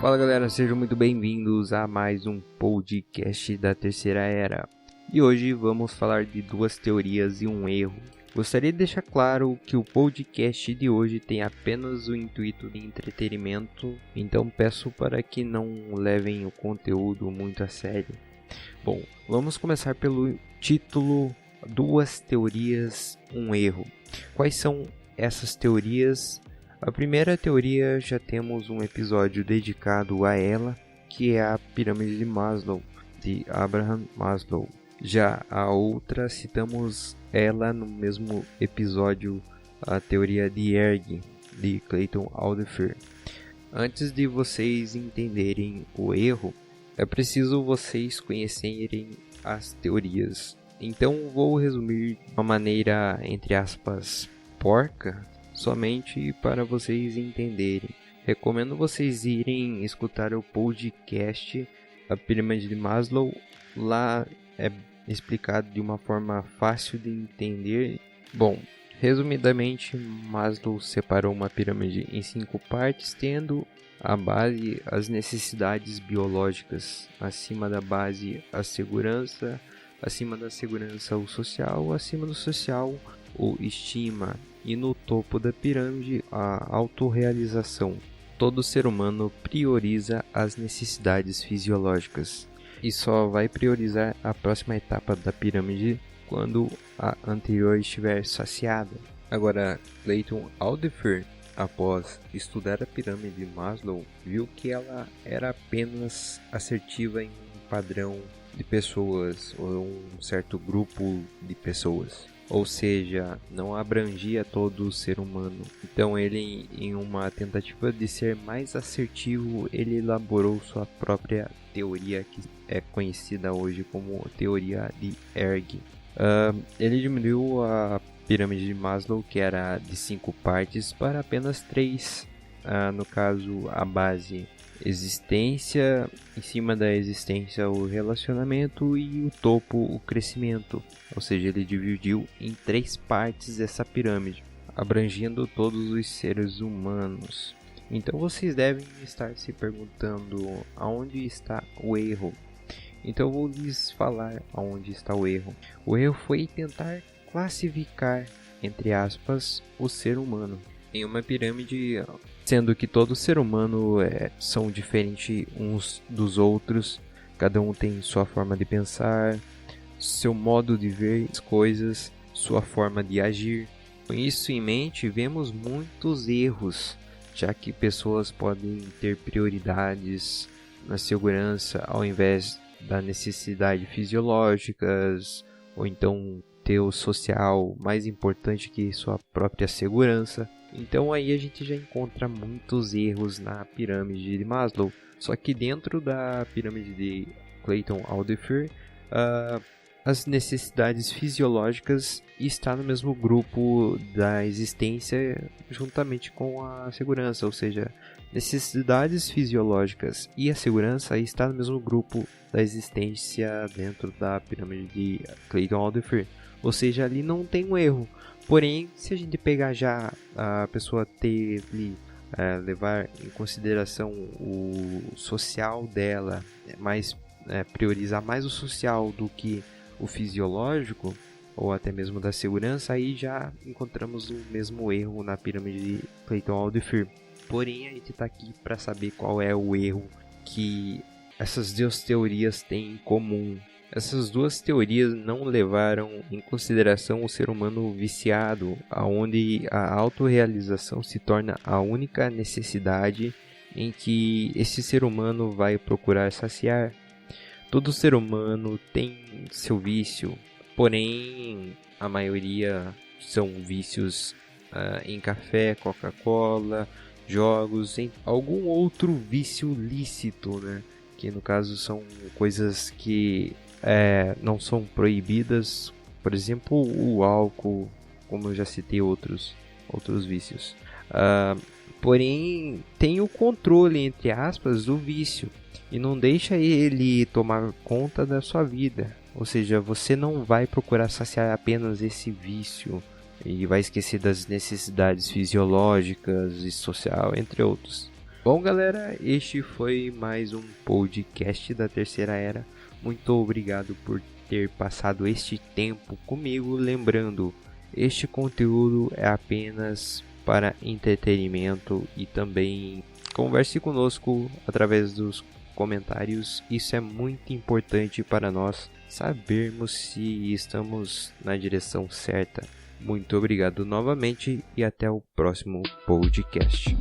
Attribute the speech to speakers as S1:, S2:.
S1: Fala galera, sejam muito bem-vindos a mais um podcast da Terceira Era. E hoje vamos falar de duas teorias e um erro. Gostaria de deixar claro que o podcast de hoje tem apenas o intuito de entretenimento, então peço para que não levem o conteúdo muito a sério. Bom, vamos começar pelo título: Duas teorias, um erro. Quais são essas teorias? A primeira teoria já temos um episódio dedicado a ela, que é a pirâmide de Maslow, de Abraham Maslow. Já a outra citamos ela no mesmo episódio, a teoria de Erg, de Clayton Alderfer. Antes de vocês entenderem o erro, é preciso vocês conhecerem as teorias. Então vou resumir de uma maneira, entre aspas, porca, somente para vocês entenderem. Recomendo vocês irem escutar o podcast A Pirâmide de Maslow. Lá é explicado de uma forma fácil de entender. Bom, resumidamente, Maslow separou uma pirâmide em 5 partes, tendo a base as necessidades biológicas, acima da base a segurança, acima da segurança o social, acima do social o estima, e no topo da pirâmide a autorrealização. Todo ser humano prioriza as necessidades fisiológicas e só vai priorizar a próxima etapa da pirâmide quando a anterior estiver saciada. Agora, Clayton Alderfer, após estudar a pirâmide de Maslow, viu que ela era apenas assertiva em um padrão de pessoas ou um certo grupo de pessoas. Ou seja, não abrangia todo o ser humano. Então ele, em uma tentativa de ser mais assertivo, ele elaborou sua própria teoria, que é conhecida hoje como teoria de Erg. Ele diminuiu a pirâmide de Maslow, que era de 5 partes, para apenas 3. No caso, a base existência, em cima da existência o relacionamento e o topo o crescimento. Ou seja, ele dividiu em 3 partes essa pirâmide, abrangendo todos os seres humanos. Então vocês devem estar se perguntando aonde está o erro. Então eu vou lhes falar aonde está o erro. O erro foi tentar classificar, entre aspas, o ser humano em uma pirâmide, sendo que todo ser humano são diferentes uns dos outros. Cada um tem sua forma de pensar, seu modo de ver as coisas, sua forma de agir. Com isso em mente, vemos muitos erros, já que pessoas podem ter prioridades na segurança ao invés da necessidade fisiológicas, ou então ter o social mais importante que sua própria segurança. Então aí a gente já encontra muitos erros na pirâmide de Maslow. Só que dentro da pirâmide de Clayton Alderfer, as necessidades fisiológicas estão no mesmo grupo da existência juntamente com a segurança. Ou seja, necessidades fisiológicas e a segurança estão no mesmo grupo da existência dentro da pirâmide de Clayton Alderfer. Ou seja, ali não tem um erro. Porém, se a gente pegar já a pessoa levar em consideração o social dela, priorizar mais o social do que o fisiológico, ou até mesmo da segurança, aí já encontramos o mesmo erro na pirâmide de Clayton Alderfer. Porém, a gente está aqui para saber qual é o erro que essas duas teorias têm em comum. Essas duas teorias não levaram em consideração o ser humano viciado, onde a autorrealização se torna a única necessidade em que esse ser humano vai procurar saciar. Todo ser humano tem seu vício, porém a maioria são vícios em café, Coca-Cola, jogos, em algum outro vício lícito, né? Que no caso são coisas que não são proibidas, por exemplo o álcool, como eu já citei outros vícios. Porém tem o controle, entre aspas, do vício e não deixa ele tomar conta da sua vida. Ou seja, você não vai procurar saciar apenas esse vício e vai esquecer das necessidades fisiológicas e social, entre outros. Bom, galera, este foi mais um podcast da Terceira Era. Muito obrigado por ter passado este tempo comigo. Lembrando, este conteúdo é apenas para entretenimento e também converse conosco através dos comentários. Isso é muito importante para nós sabermos se estamos na direção certa. Muito obrigado novamente e até o próximo podcast.